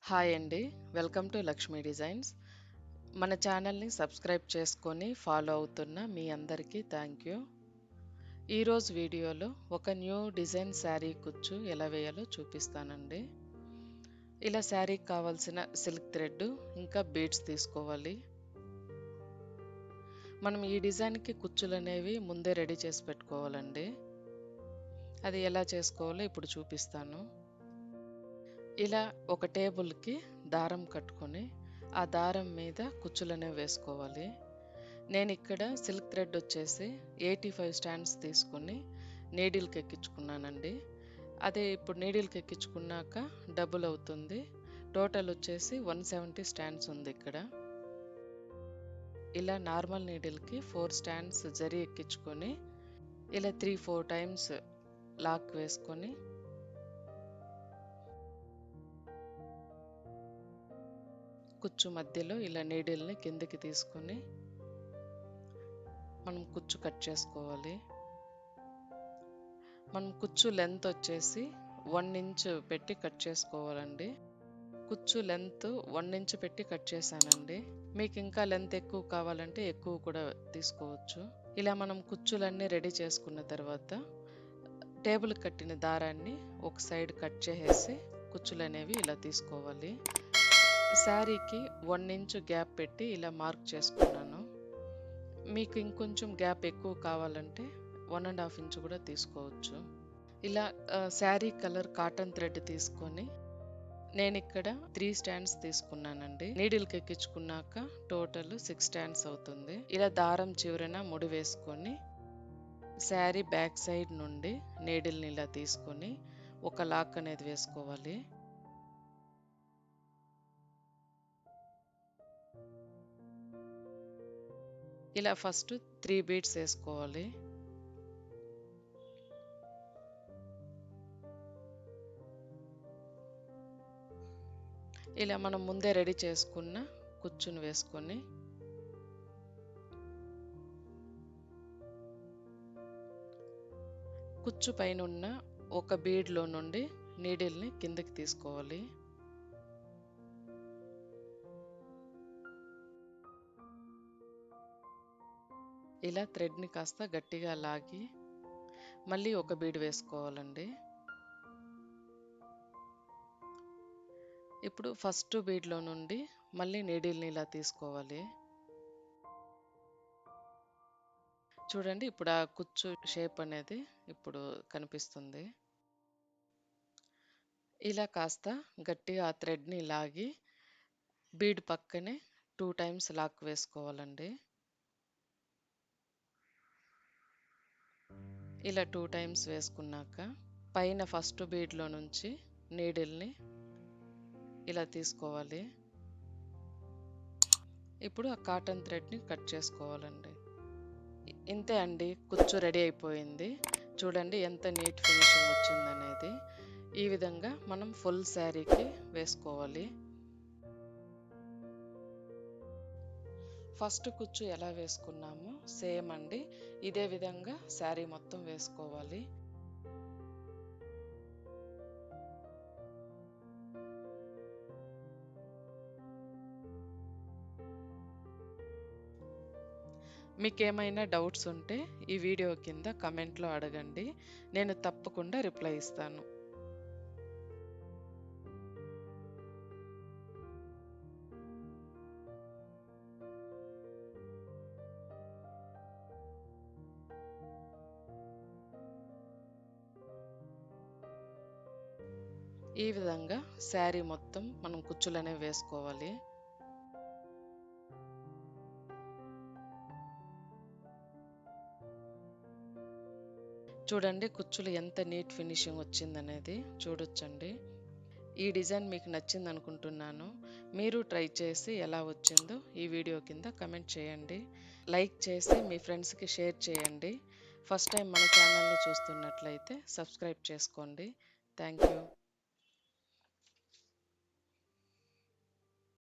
Hi అండి. Welcome to Lakshmi designs. మన ఛానల్ని సబ్స్క్రైబ్ చేసుకొని ఫాలో అవుతున్న మీ అందరికీ థ్యాంక్ యూ. ఈరోజు వీడియోలో ఒక న్యూ డిజైన్ శారీ కుచ్చు ఎలా వేయాలో చూపిస్తానండి. ఇలా శారీకి కావాల్సిన సిల్క్ థ్రెడ్ ఇంకా బీడ్స్ తీసుకోవాలి. మనం ఈ డిజైన్కి కుచ్చులు అనేవి ముందే రెడీ చేసి పెట్టుకోవాలండి. అది ఎలా చేసుకోవాలో ఇప్పుడు చూపిస్తాను. ఇలా ఒక టేబుల్కి దారం కట్టుకొని ఆ దారం మీద కుచ్చులనేవి వేసుకోవాలి. నేను ఇక్కడ సిల్క్ థ్రెడ్ వచ్చేసి 85 స్టాండ్స్ తీసుకొని నీడిల్కి ఎక్కించుకున్నానండి. అదే ఇప్పుడు నీడిల్కి ఎక్కించుకున్నాక డబుల్ అవుతుంది. టోటల్ వచ్చేసి 170 స్టాండ్స్ ఉంది ఇక్కడ. ఇలా నార్మల్ నీడిల్కి 4 స్టాండ్స్ జరీ ఎక్కించుకొని ఇలా 3-4 టైమ్స్ లాక్ వేసుకొని కుచ్చు మధ్యలో ఇలా నీడిల్ని కిందకి తీసుకొని మనం కుచ్చు కట్ చేసుకోవాలి. మనం కుచ్చు లెంత్ వచ్చేసి 1 ఇంచ్ పెట్టి కట్ చేసుకోవాలండి. కుచ్చు లెంత్ 1 ఇంచ్ పెట్టి కట్ చేశానండి. మీకు ఇంకా లెంత్ ఎక్కువ కావాలంటే ఎక్కువ కూడా తీసుకోవచ్చు. ఇలా మనం కుచ్చులన్నీ రెడీ చేసుకున్న తర్వాత టేబుల్ కట్టిన దారాన్ని ఒక సైడ్ కట్ చేసేసి కుచ్చులు అనేవి ఇలా తీసుకోవాలి. శారీకి 1 ఇంచ్ గ్యాప్ పెట్టి ఇలా మార్క్ చేసుకున్నాను. మీకు ఇంకొంచెం గ్యాప్ ఎక్కువ కావాలంటే 1.5 ఇంచ్ కూడా తీసుకోవచ్చు. ఇలా శారీ కలర్ కాటన్ థ్రెడ్ తీసుకొని నేను ఇక్కడ 3 స్టాండ్స్ తీసుకున్నానండి. నీడిల్కి ఎక్కించుకున్నాక టోటల్ 6 స్టాండ్స్ అవుతుంది. ఇలా దారం చివరన ముడి వేసుకొని శారీ బ్యాక్ సైడ్ నుండి నీడిల్ని ఇలా తీసుకొని ఒక లాక్ అనేది వేసుకోవాలి. ఇలా ఫస్ట్ 3 బీడ్స్ వేసుకోవాలి. ఇలా మనం ముందే రెడీ చేసుకున్న కుచ్చును వేసుకొని కుచ్చు పైన ఉన్న ఒక బీడ్లో నుండి నీడిల్ని కిందకి తీసుకోవాలి. ఇలా థ్రెడ్ని కాస్త గట్టిగా లాగి మళ్ళీ ఒక బీడ్ వేసుకోవాలండి. ఇప్పుడు ఫస్ట్ బీడ్లో నుండి మళ్ళీ నీడిల్ని ఇలా తీసుకోవాలి. చూడండి, ఇప్పుడు ఆ కుచ్చు షేప్ అనేది ఇప్పుడు కనిపిస్తుంది. ఇలా కాస్త గట్టిగా ఆ థ్రెడ్ని లాగి బీడ్ పక్కనే 2 టైమ్స్ లాక్ వేసుకోవాలండి. ఇలా 2 టైమ్స్ వేసుకున్నాక పైన ఫస్ట్ బీడ్లో నుంచి నీడిల్ని ఇలా తీసుకోవాలి. ఇప్పుడు ఆ కాటన్ థ్రెడ్ని కట్ చేసుకోవాలండి. ఇంతే అండి, కుచ్చు రెడీ అయిపోయింది. చూడండి ఎంత నీట్ ఫినిషింగ్ వచ్చిందనేది. ఈ విధంగా మనం ఫుల్ శారీకి వేసుకోవాలి. ఫస్ట్ కుచ్చు ఎలా వేసుకున్నామో సేమ్ అండి, ఇదే విధంగా శారీ మొత్తం వేసుకోవాలి. మీకేమైనా డౌట్స్ ఉంటే ఈ వీడియో కింద కమెంట్లో అడగండి, నేను తప్పకుండా రిప్లై ఇస్తాను. ఈ విధంగా శారీ మొత్తం మనం కుచ్చులనే వేసుకోవాలి. చూడండి కుచ్చులు ఎంత నీట్ ఫినిషింగ్ వచ్చిందనేది చూడొచ్చండి. ఈ డిజైన్ మీకు నచ్చింది అనుకుంటున్నాను. మీరు ట్రై చేసి ఎలా వచ్చిందో ఈ వీడియో కింద కమెంట్ చేయండి. లైక్ చేసి మీ ఫ్రెండ్స్కి షేర్ చేయండి. ఫస్ట్ టైం మన ఛానల్ని చూస్తున్నట్లయితే సబ్స్క్రైబ్ చేసుకోండి. Thank you.